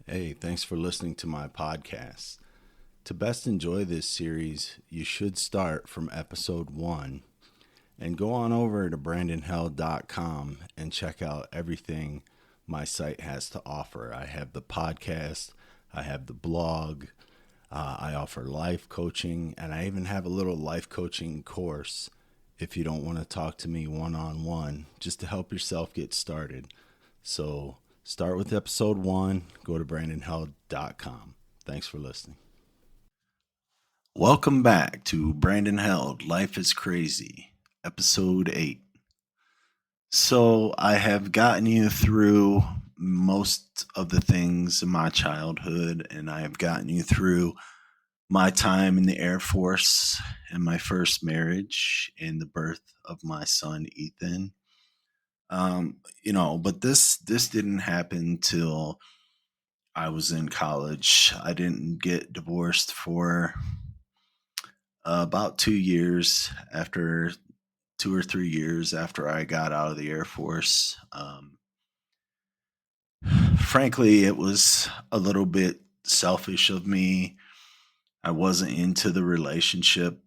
Hey, thanks for listening to my podcast. To best enjoy this series, you should start from episode 1 and go on over to brandonheld.com and check out everything my site has to offer. I have the podcast, I have the blog, I offer life coaching, and I even have a little life coaching course if you don't want to talk to me one on one, just to help yourself get started. So start with episode 1, go to brandonheld.com. Thanks for listening. Welcome back to Brandon Held Life is Crazy, episode 8. So I have gotten you through most of the things in my childhood, and I have gotten you through my time in the Air Force and my first marriage and the birth of my son, Ethan. But this didn't happen till I was in college. I didn't get divorced for about 2 years after 2 or 3 years after I got out of the Air Force. Frankly, it was a little bit selfish of me. I wasn't into the relationship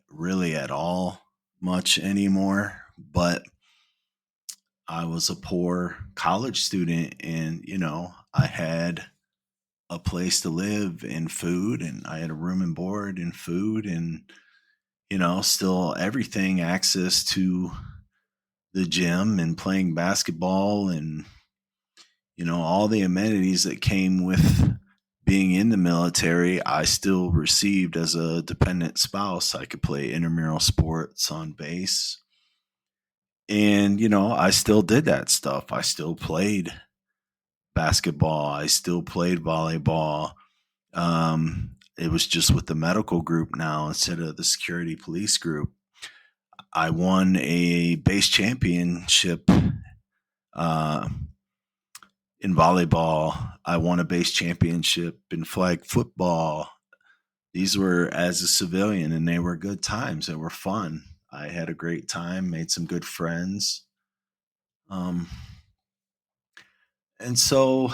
really at all much anymore, but I was a poor college student and, I had a place to live and food, and I had a room and board and food and, still everything, access to the gym and playing basketball and, all the amenities that came with being in the military. I still received as a dependent spouse. I could play intramural sports on base. And, I still did that stuff. I still played basketball. I still played volleyball. It was just with the medical group now instead of the security police group. I won a base championship in volleyball. I won a base championship in flag football. These were as a civilian, and they were good times. They were fun. I had a great time, made some good friends. And so,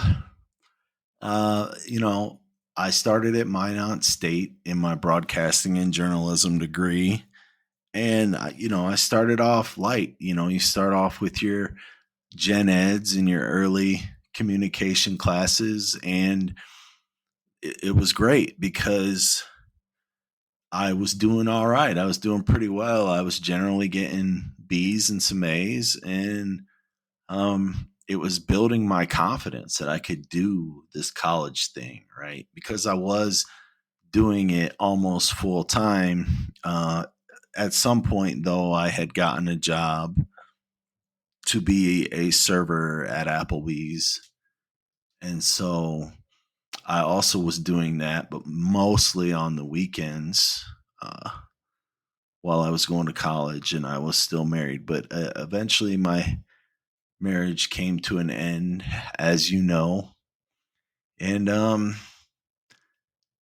I started at Minot State in my broadcasting and journalism degree. And, I started off light. You start off with your gen eds in your early communication classes. And it was great because I was doing all right. I was doing pretty well. I was generally getting B's and some A's. And it was building my confidence that I could do this college thing, right? Because I was doing it almost full time. At some point, though, I had gotten a job to be a server at Applebee's. And so I also was doing that, but mostly on the weekends while I was going to college, and I was still married. But eventually my marriage came to an end, as you know. And and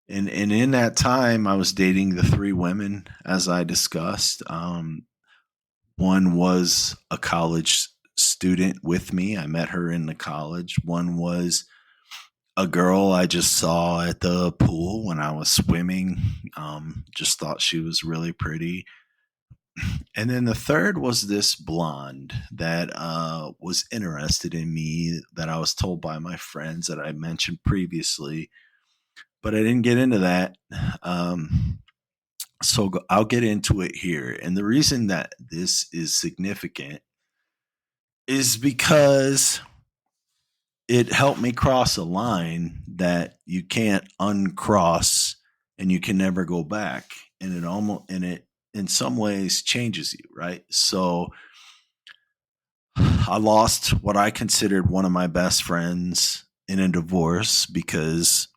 in that time, I was dating the 3 women, as I discussed. One was a college student with me. I met her in the college. One was a girl I just saw at the pool when I was swimming. Just thought she was really pretty. And then the third was this blonde that was interested in me, that I was told by my friends that I mentioned previously, but I didn't get into that. So I'll get into it here. And the reason that this is significant is because it helped me cross a line that you can't uncross and you can never go back. And it in some ways changes you, right? So I lost what I considered one of my best friends in a divorce because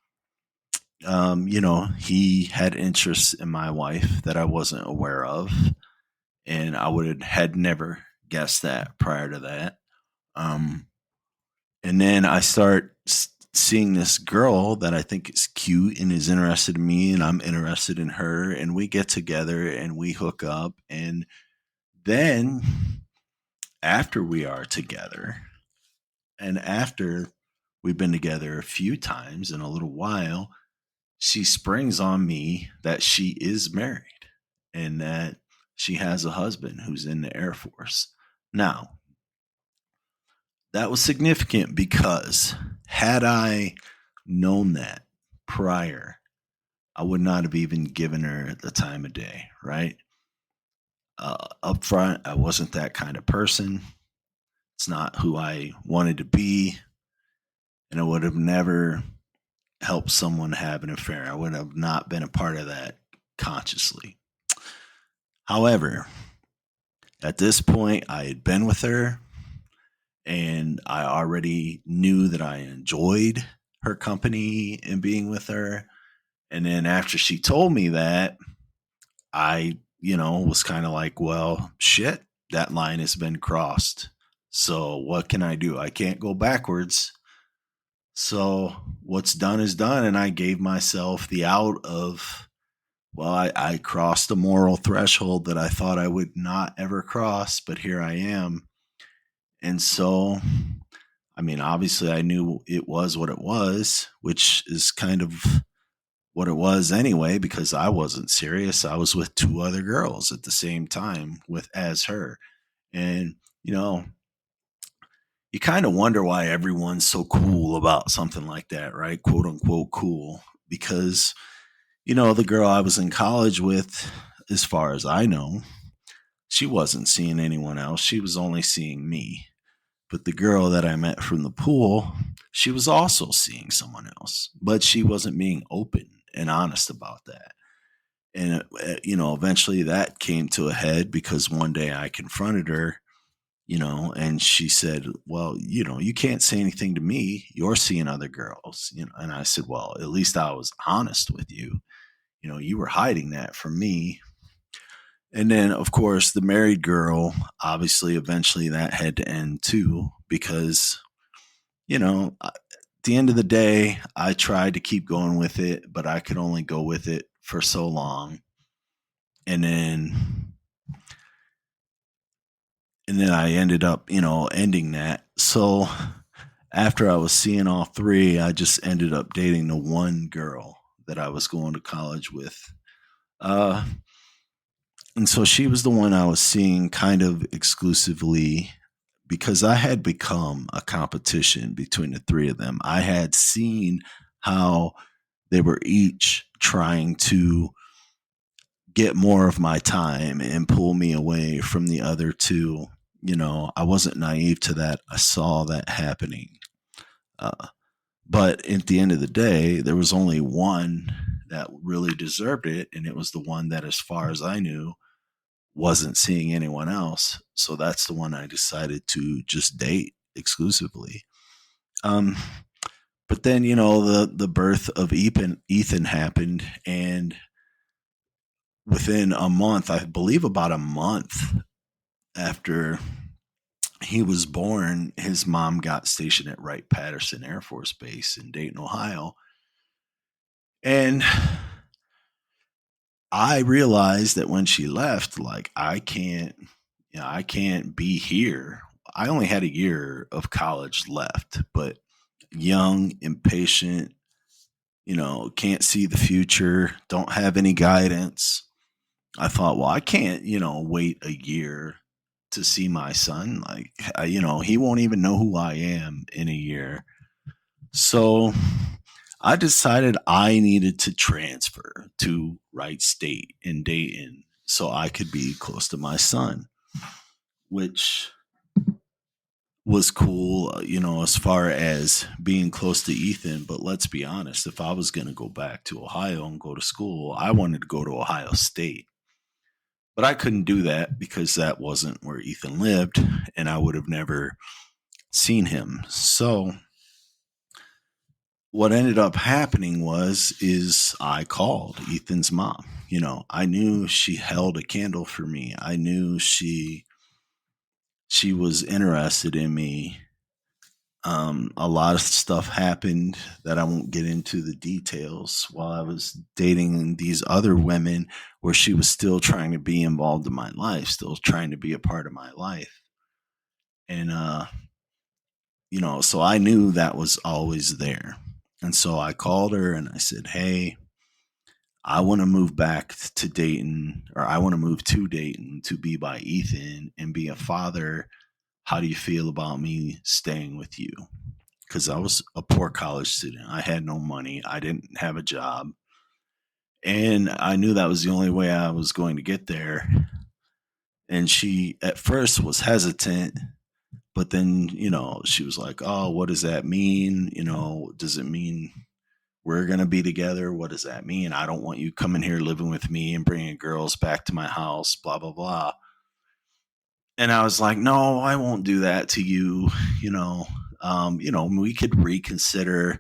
he had interests in my wife that I wasn't aware of, and I had never guessed that prior to that. And then I start seeing this girl that I think is cute and is interested in me, and I'm interested in her, and we get together and we hook up. And then after we are together, and after We've been together a few times in a little while. She springs on me that she is married and that she has a husband who's in the Air Force. Now, that was significant because had I known that prior, I would not have even given her the time of day, right? Up front, I wasn't that kind of person. It's not who I wanted to be. And I would have never helped someone have an affair. I would have not been a part of that consciously. However, at this point, I had been with her and I already knew that I enjoyed her company and being with her. And then after she told me that, I, was kind of like, well, shit, that line has been crossed. So what can I do? I can't go backwards. So what's done is done. And I gave myself the out of, well, I crossed a moral threshold that I thought I would not ever cross, but here I am. And so, I mean, obviously I knew it was what it was, which is kind of what it was anyway, because I wasn't serious. I was with two other girls at the same time as her. And, you kind of wonder why everyone's so cool about something like that, right? Quote unquote cool. Because, the girl I was in college with, as far as I know, she wasn't seeing anyone else. She was only seeing me. But the girl that I met from the pool, she was also seeing someone else, but she wasn't being open and honest about that. And, eventually that came to a head because one day I confronted her, and she said, well, you can't say anything to me. You're seeing other girls, and I said, well, at least I was honest with you. You were hiding that from me. And then, of course, the married girl, obviously, eventually that had to end too, because, at the end of the day, I tried to keep going with it, but I could only go with it for so long. And then I ended up, ending that. So after I was seeing all three, I just ended up dating the one girl that I was going to college with. And so she was the one I was seeing kind of exclusively because I had become a competition between the three of them. I had seen how they were each trying to get more of my time and pull me away from the other two. I wasn't naive to that. I saw that happening. But at the end of the day, there was only one that really deserved it. And it was the one that, as far as I knew, wasn't seeing anyone else. So that's the one I decided to just date exclusively. But then, the birth of Ethan happened, and within a month, I believe about a month after he was born, his mom got stationed at Wright-Patterson Air Force Base in Dayton, Ohio. And I realized that when she left, like, I can't be here. I only had a year of college left, but young, impatient, can't see the future, don't have any guidance. I thought, well, I can't, wait a year to see my son. Like, he won't even know who I am in a year. So I decided I needed to transfer to Wright State in Dayton so I could be close to my son, which was cool, as far as being close to Ethan. But let's be honest, if I was going to go back to Ohio and go to school, I wanted to go to Ohio State. But I couldn't do that because that wasn't where Ethan lived, and I would have never seen him. So what ended up happening is I called Ethan's mom. I knew she held a candle for me. I knew she was interested in me. A lot of stuff happened that I won't get into the details while I was dating these other women, where she was still trying to be involved in my life, still trying to be a part of my life. And so I knew that was always there. And so I called her and I said, "Hey, I want to move back to Dayton, or I want to move to Dayton to be by Ethan and be a father. How do you feel about me staying with you?" Because I was a poor college student. I had no money. I didn't have a job. And I knew that was the only way I was going to get there. And she, at first, was hesitant. But then, she was like, "Oh, what does that mean? Does it mean we're going to be together? What does that mean? I don't want you coming here living with me and bringing girls back to my house, blah, blah, blah." And I was like, "No, I won't do that to you. We could reconsider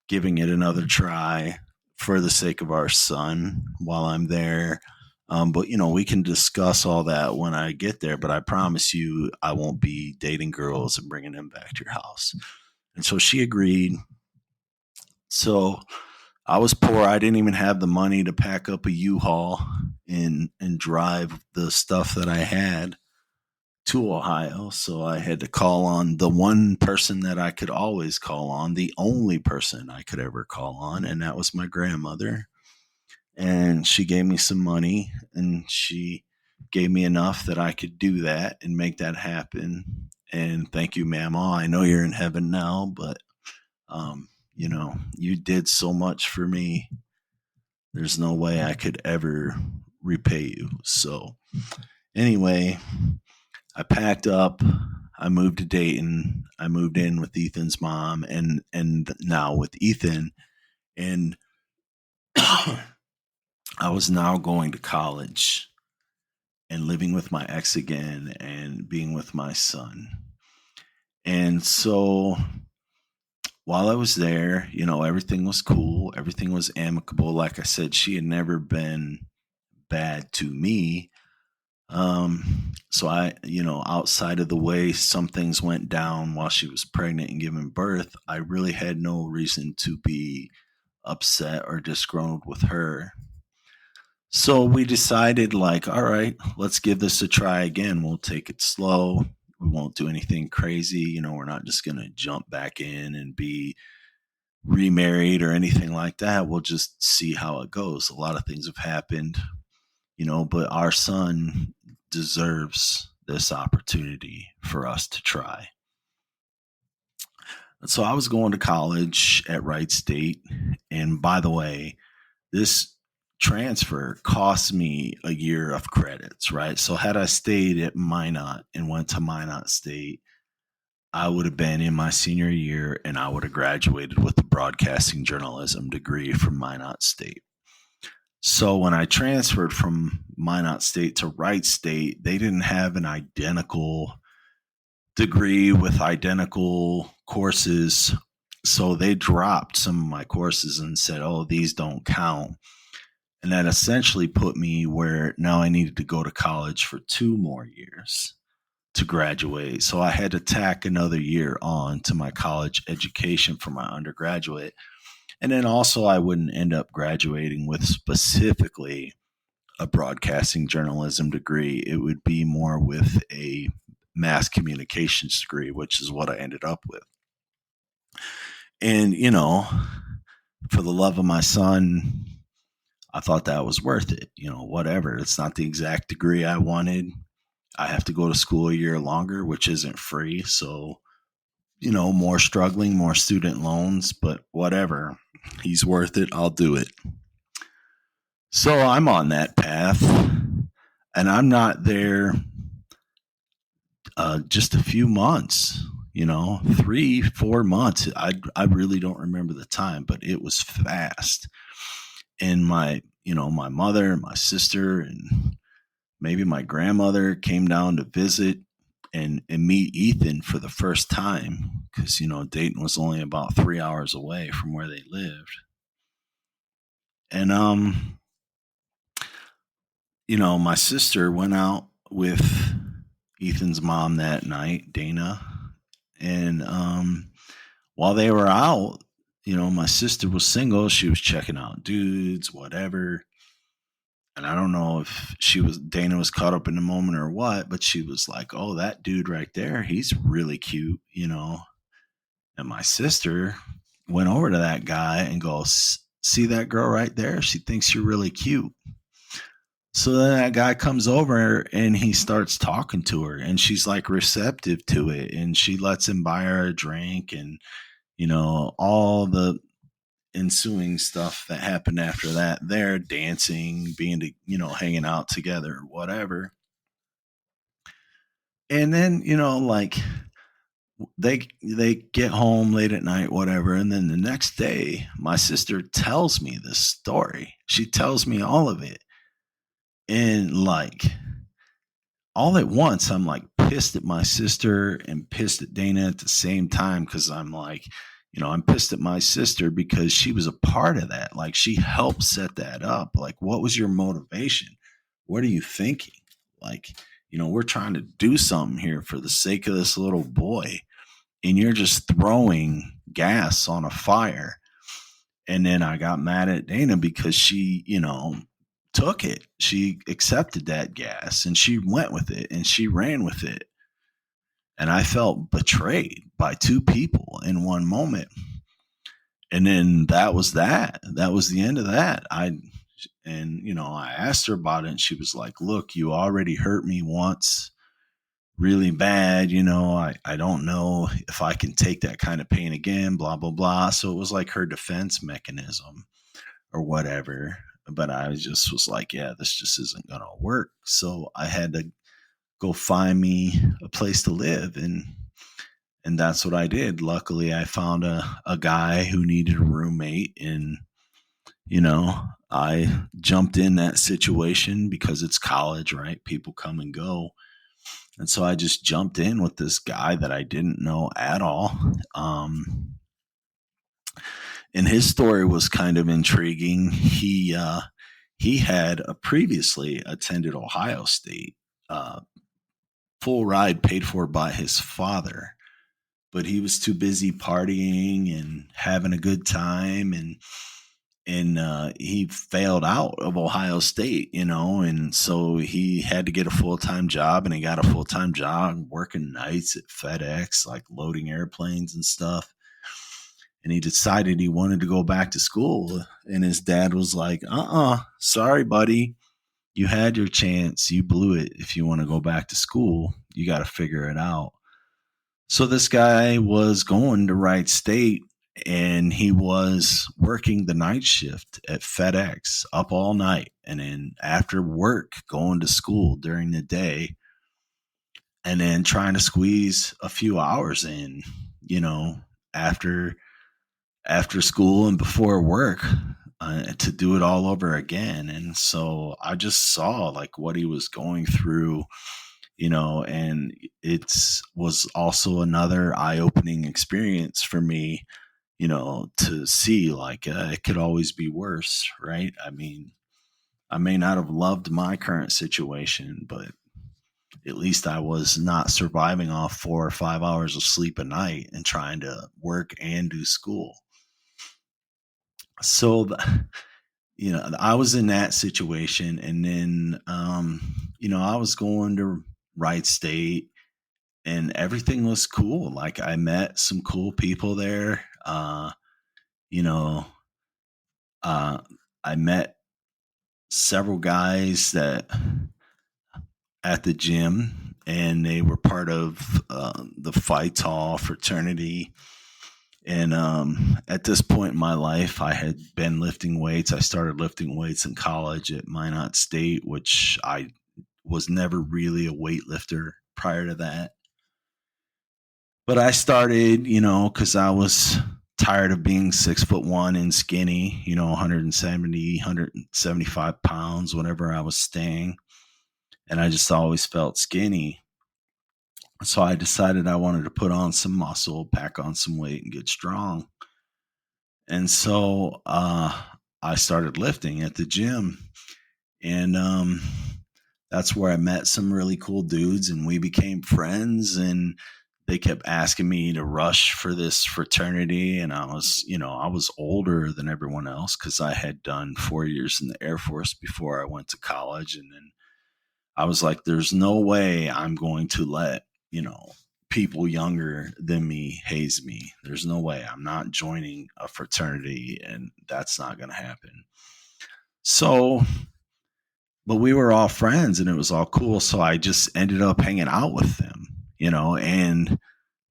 giving it another try for the sake of our son while I'm there. But we can discuss all that when I get there. But I promise you, I won't be dating girls and bringing them back to your house." And so she agreed. So I was poor. I didn't even have the money to pack up a U-Haul and drive the stuff that I had to Ohio. So I had to call on the one person that I could always call on, the only person I could ever call on, and that was my grandmother. And she gave me some money, and she gave me enough that I could do that and make that happen. And thank you, Mama. I know you're in heaven now, but you did so much for me. There's no way I could ever repay you. So anyway, I packed up. I moved to Dayton. I moved in with Ethan's mom and now with Ethan. And I was now going to college and living with my ex again and being with my son. And so while I was there, everything was cool. Everything was amicable. Like I said, she had never been bad to me. So I, outside of the way some things went down while she was pregnant and giving birth, I really had no reason to be upset or disgruntled with her. So we decided, like, all right, let's give this a try again. We'll take it slow. We won't do anything crazy. We're not just going to jump back in and be remarried or anything like that. We'll just see how it goes. A lot of things have happened, but our son deserves this opportunity for us to try. And so I was going to college at Wright State. And by the way, this transfer cost me a year of credits, right? So had I stayed at Minot and went to Minot State, I would have been in my senior year and I would have graduated with a broadcasting journalism degree from Minot State. So when I transferred from Minot State to Wright State, they didn't have an identical degree with identical courses. So they dropped some of my courses and said, "Oh, these don't count." And that essentially put me where now I needed to go to college for 2 more years to graduate. So I had to tack another year on to my college education for my undergraduate. And then also I wouldn't end up graduating with specifically a broadcasting journalism degree. It would be more with a mass communications degree, which is what I ended up with. And, for the love of my son, I thought that was worth it. Whatever. It's not the exact degree I wanted. I have to go to school a year longer, which isn't free. So, more struggling, more student loans, but whatever. He's worth it. I'll do it. So I'm on that path, and I'm not there just a few months, 3-4 months. I really don't remember the time, but it was fast. And my mother and my sister and maybe my grandmother came down to visit and meet Ethan for the first time because, Dayton was only about 3 hours away from where they lived. And, my sister went out with Ethan's mom that night, Dana. And while they were out, my sister was single. She was checking out dudes, whatever. And I don't know if Dana was caught up in the moment or what, but she was like, "Oh, that dude right there, he's really cute," And my sister went over to that guy and goes, see that girl right there? She thinks you're really cute. So then that guy comes over and he starts talking to her, and she's like receptive to it, and she lets him buy her a drink, and all the ensuing stuff that happened after that. They're dancing, being hanging out together, whatever. And then like they get home late at night, whatever, and then the next day my sister tells me this story. She tells me all of it, and like all at once I'm like pissed at my sister and pissed at Dana at the same time, because I'm like, I'm pissed at my sister because she was a part of that. Like, she helped set that up. Like, what was your motivation? What are you thinking? Like, we're trying to do something here for the sake of this little boy, and you're just throwing gas on a fire. And then I got mad at Dana because she, took it. She accepted that gas and she went with it and she ran with it. And I felt betrayed by two people in one moment. And then that was that. That was the end of that. I asked her about it, and she was like, look, you already hurt me once really bad. I don't know if I can take that kind of pain again, blah, blah, blah. So it was like her defense mechanism or whatever. But I just was like, yeah, this just isn't going to work. So I had to go find me a place to live. And that's what I did. Luckily, I found a guy who needed a roommate. And, I jumped in that situation because it's college, right? People come and go. And so I just jumped in with this guy that I didn't know at all. And his story was kind of intriguing. He had previously attended Ohio State, full ride paid for by his father, but he was too busy partying and having a good time, and he failed out of Ohio State, and so he had to get a full-time job, and he got a full-time job working nights at FedEx, like loading airplanes and stuff. And he decided he wanted to go back to school, and his dad was like, sorry, buddy. You had your chance. You blew it. If you want to go back to school, you got to figure it out. So this guy was going to Wright State, and he was working the night shift at FedEx up all night, and then after work going to school during the day, and then trying to squeeze a few hours in, after school and before work, to do it all over again. And so I just saw like what he was going through, and it was also another eye-opening experience for me, to see like it could always be worse, right? I mean, I may not have loved my current situation, but at least I was not surviving off 4 or 5 hours of sleep a night and trying to work and do school. So, I was in that situation, and then, I was going to Wright State, and everything was cool. Like, I met some cool people there. You know, I met several guys that at the gym, and they were part of the Phi Tau fraternity. And at this point in my life, I had been lifting weights. I started lifting weights in college at Minot State, which I was never really a weightlifter prior to that. But I started, because I was tired of being 6'1" and skinny, 170, 175 pounds whenever I was staying. And I just always felt skinny. So I decided I wanted to put on some muscle, pack on some weight, and get strong. And so I started lifting at the gym. And that's where I met some really cool dudes, and we became friends. And they kept asking me to rush for this fraternity. And I was older than everyone else because I had done 4 years in the Air Force before I went to college. And then I was like, there's no way I'm going to let, people younger than me haze me. There's no way. I'm not joining a fraternity, and that's not going to happen. So, but we were all friends and it was all cool. So I just ended up hanging out with them, and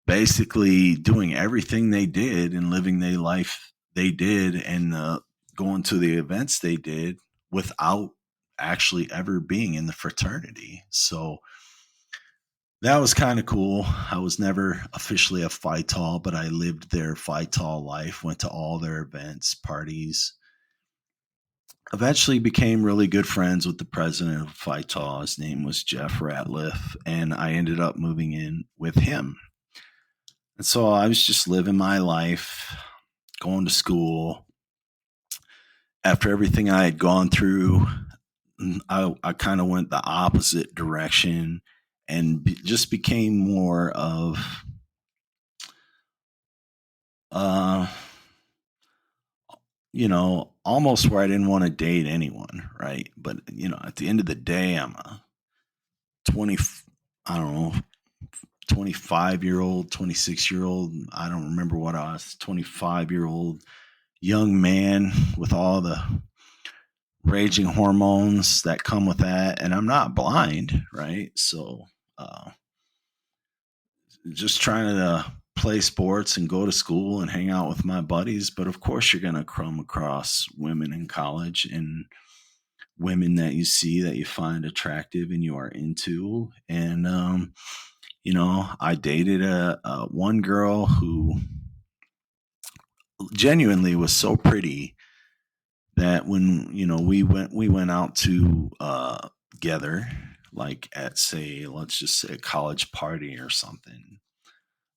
basically doing everything they did and living the life they did and going to the events they did without actually ever being in the fraternity. So that was kind of cool. I was never officially a Phi Tau, but I lived their Phi Tau life, went to all their events, parties. Eventually became really good friends with the president of Phi Tau. His name was Jeff Ratliff, and I ended up moving in with him. And so I was just living my life, going to school. After everything I had gone through, I kind of went the opposite direction and just became more of almost where I didn't want to date anyone, right? But, at the end of the day, I'm a 20, I don't know, 25-year-old, 26-year-old, I don't remember what I was, 25-year-old young man with all the raging hormones that come with that. And I'm not blind, right? So, just trying to play sports and go to school and hang out with my buddies. But of course, you're going to come across women in college and women that you see that you find attractive and you are into. And, I dated a one girl who genuinely was so pretty that when, we went out to together, like at, say, let's just say a college party or something,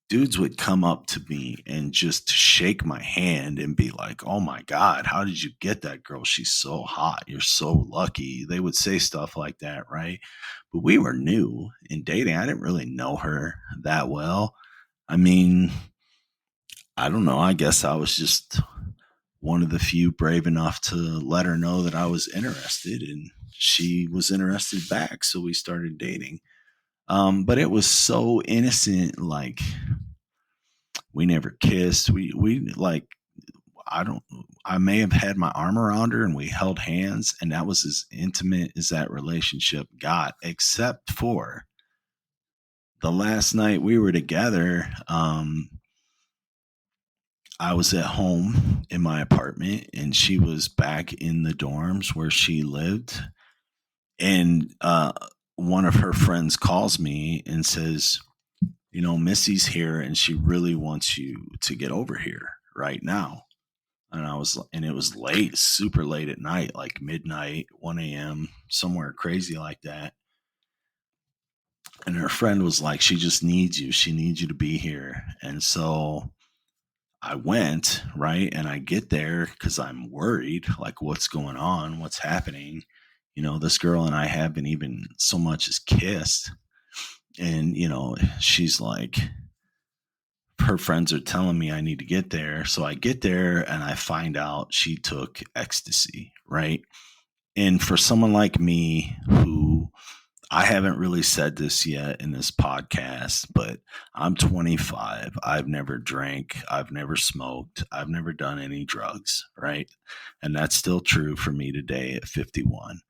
dudes would come up to me and just shake my hand and be like, "Oh my God, how did you get that girl? She's so hot. You're so lucky." They would say stuff like that, right? But we were new in dating. I didn't really know her that well. I mean, I don't know. I guess I was just one of the few brave enough to let her know that I was interested, and she was interested back. So we started dating. But it was so innocent, like, we never kissed. We like, I may have had my arm around her and we held hands, and that was as intimate as that relationship got, except for the last night we were together. I was at home in my apartment and she was back in the dorms where she lived. And one of her friends calls me and says, Missy's here and she really wants you to get over here right now. And it was late, super late at night, like midnight, 1 a.m., somewhere crazy like that. And her friend was like, she just needs you. She needs you to be here. And so I went, right? And I get there because I'm worried, like, what's going on? What's happening? This girl and I haven't even so much as kissed. And, she's like, her friends are telling me I need to get there. So I get there and I find out she took ecstasy, right? And for someone like me, who, I haven't really said this yet in this podcast, but I'm 25. I've never drank. I've never smoked. I've never done any drugs, right? And that's still true for me today at 51.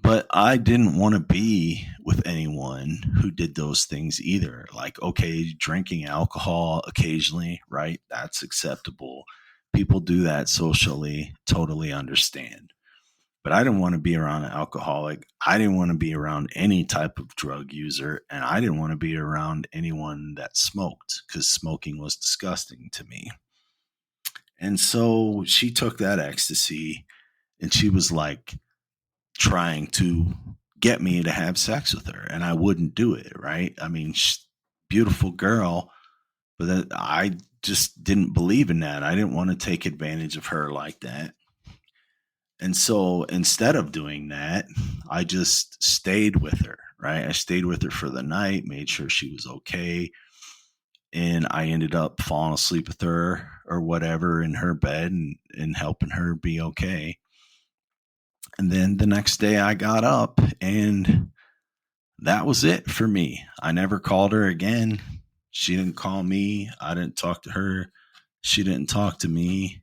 But I didn't want to be with anyone who did those things either. Like, okay, drinking alcohol occasionally, right? That's acceptable. People do that socially, totally understand. But I didn't want to be around an alcoholic. I didn't want to be around any type of drug user. And I didn't want to be around anyone that smoked, because smoking was disgusting to me. And so she took that ecstasy and she was like trying to get me to have sex with her. And I wouldn't do it, right? I mean, beautiful girl, but I just didn't believe in that. I didn't want to take advantage of her like that. And so instead of doing that, I just stayed with her, right? I stayed with her for the night, made sure she was okay. And I ended up falling asleep with her or whatever in her bed and helping her be okay. And then the next day I got up and that was it for me. I never called her again. She didn't call me. I didn't talk to her. She didn't talk to me.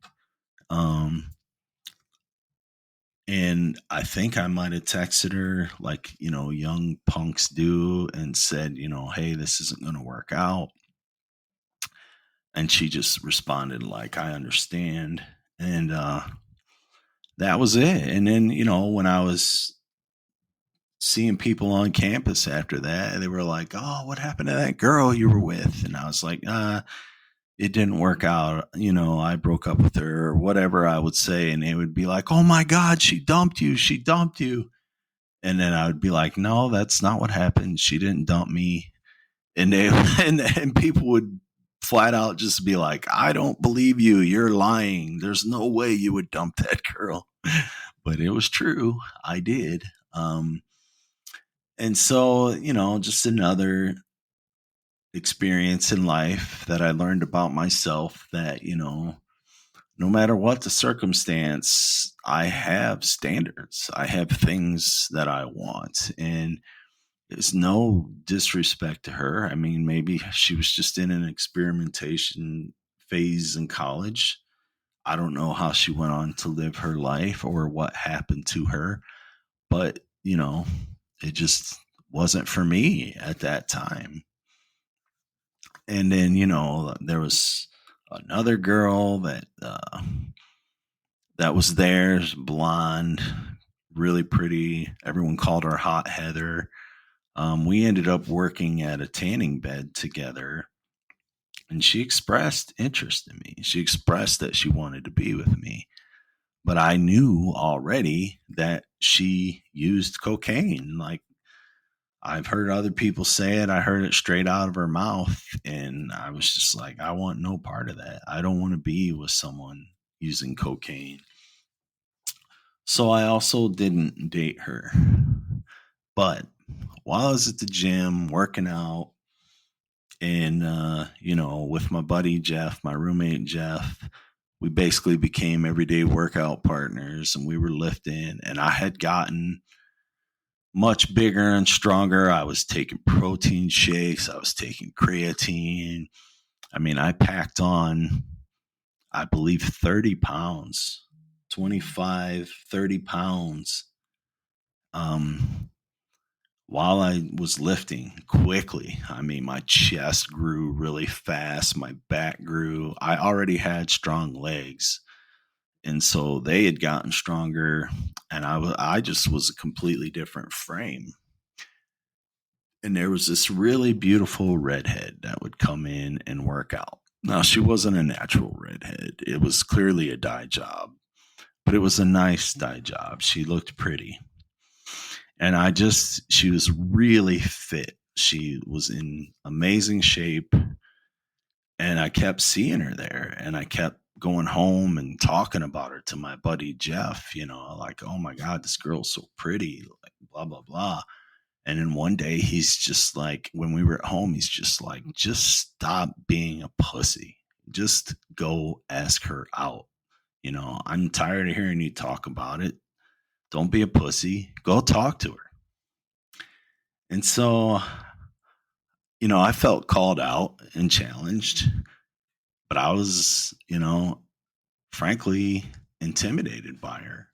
And I think I might have texted her like, young punks do, and said, hey, this isn't going to work out. And she just responded like, I understand. And that was it. And then, when I was seeing people on campus after that, they were like, oh, what happened to that girl you were with? And I was like, it didn't work out. I broke up with her, or whatever I would say. And they would be like, oh my God, she dumped you. She dumped you. And then I would be like, no, that's not what happened. She didn't dump me. And they and people would flat out just be like, I don't believe you. You're lying. There's no way you would dump that girl. But it was true. I did. And so, just another experience in life that I learned about myself, that, no matter what the circumstance, I have standards. I have things that I want. And it's no disrespect to her. I mean, maybe she was just in an experimentation phase in college. I don't know how she went on to live her life or what happened to her, but, it just wasn't for me at that time. And then, there was another girl that was there, blonde, really pretty. Everyone called her Hot Heather. We ended up working at a tanning bed together, and she expressed interest in me. She expressed that she wanted to be with me, but I knew already that she used cocaine. Like, I've heard other people say it. I heard it straight out of her mouth, and I was just like, I want no part of that. I don't want to be with someone using cocaine. So I also didn't date her. But while I was at the gym working out, and with my buddy Jeff, my roommate Jeff, we basically became everyday workout partners, and we were lifting, and I had gotten much bigger and stronger. I was taking protein shakes. I was taking creatine. I mean, I packed on, I believe, 30 pounds, 25, 30 pounds. While I was lifting quickly. I mean, my chest grew really fast. My back grew. I already had strong legs. And so they had gotten stronger, and I just was a completely different frame. And there was this really beautiful redhead that would come in and work out. Now, she wasn't a natural redhead. It was clearly a dye job, but it was a nice dye job. She looked pretty. And she was really fit. She was in amazing shape. And I kept seeing her there, and I kept going home and talking about her to my buddy Jeff, like, oh my God, this girl's so pretty, like, blah, blah, blah. And then one day he's just like, when we were at home, he's just like, just stop being a pussy. Just go ask her out. I'm tired of hearing you talk about it. Don't be a pussy. Go talk to her. And so, I felt called out and challenged, but I was, frankly intimidated by her.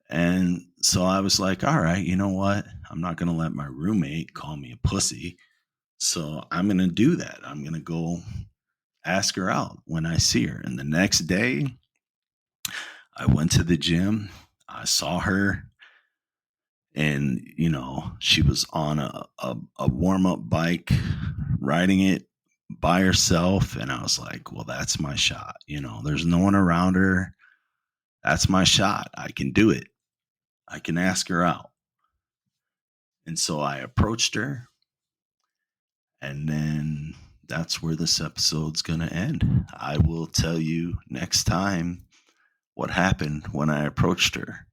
And so I was like, all right, you know what? I'm not going to let my roommate call me a pussy. So I'm going to do that. I'm going to go ask her out when I see her. And the next day, I went to the gym. I saw her, and, she was on a warm-up bike, riding it by herself. And I was like, well, that's my shot. There's no one around her. That's my shot. I can do it. I can ask her out. And so I approached her, and then that's where this episode's going to end. I will tell you next time what happened when I approached her.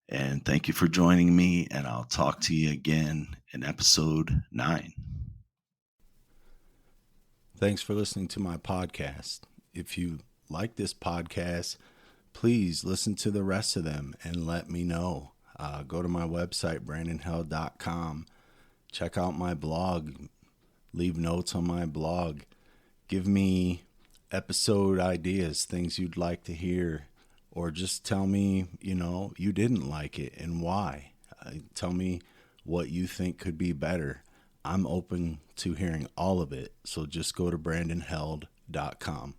And thank you for joining me, and I'll talk to you again in episode 9. Thanks for listening to my podcast. If you like this podcast, please listen to the rest of them and let me know. Go to my website, brandonhell.com. Check out my blog, leave notes on my blog. Give me episode ideas, things you'd like to hear, or just tell me, you didn't like it and why. Tell me what you think could be better. I'm open to hearing all of it. So just go to brandonheld.com.